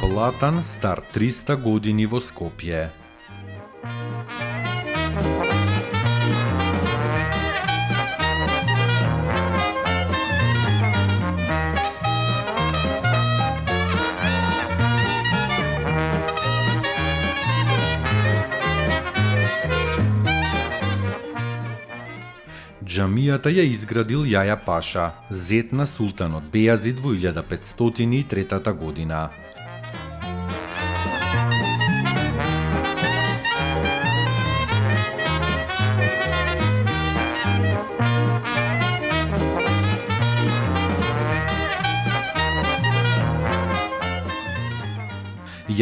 Платан стар 300 години во Скопје. Џамијата ја изградил Јаја Паша, зет на султанот Бејазид во 1503 година.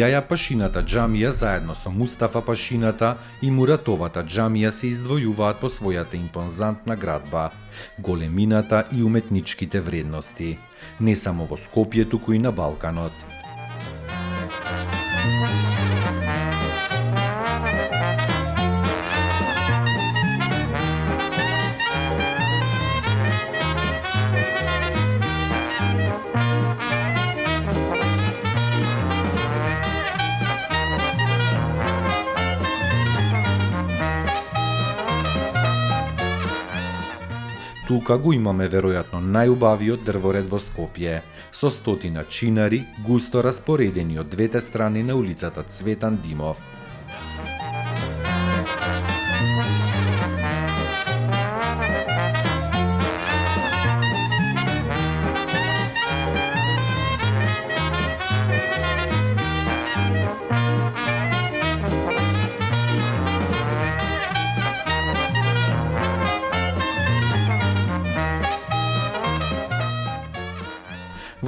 Јаја Пашината џамија заедно со Мустафа Пашината и Муратовата џамија се издвојуваат по својата импозантна градба, големината и уметничките вредности, не само во Скопје, туку и на Балканот. Тука го имаме веројатно најубавиот дрворед во Скопје, со стотина чинари, густо распоредени од двете страни на улицата Цветан Димов.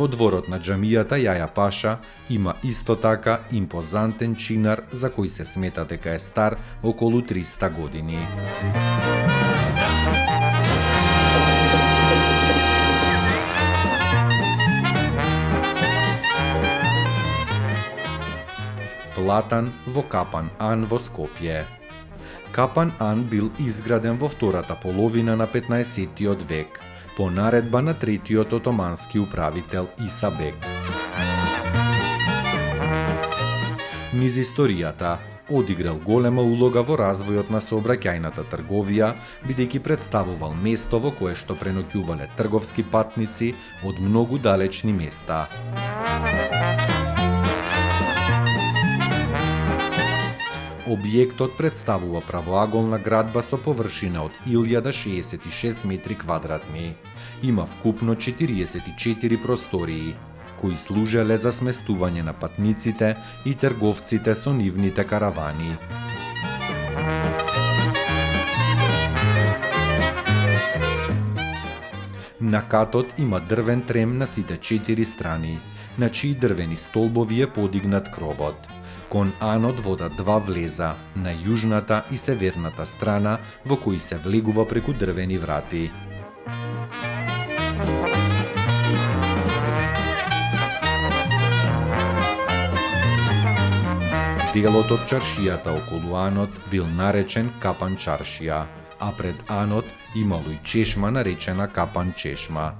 Во дворот на џамијата Јаја Паша има исто така импозантен чинар за кој се смета дека е стар околу 300 години. Платан во Капан Ан во Скопје. Капан Ан бил изграден во втората половина на 15-тиот век, по наредба на третиот отомански управител Иса Бек. Низ историјата одиграл голема улога во развојот на сообраќајната трговија, бидејќи представувал место во кое што преноќувале трговски патници од многу далечни места. Објектот представува правоаголна градба со површина од 1066 метри квадратни. Има вкупно 44 простории, кои служеле за сместување на патниците и трговците со нивните каравани. На катот има дрвен трем на сите 4 страни, на чии дрвени столбови е подигнат кровот. Кон анот водат два влеза, на јужната и северната страна, во кои се влегува преку дрвени врати. Делот од чаршијата околу анот бил наречен Капан чаршија, а пред анот имало и чешма наречена Капан чешма.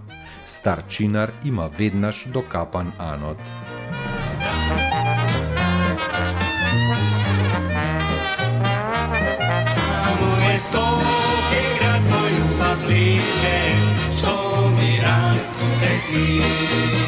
Стар чинар има веднаш до Капан анот. Скопје град мој љубав лише, што ми расу тесни.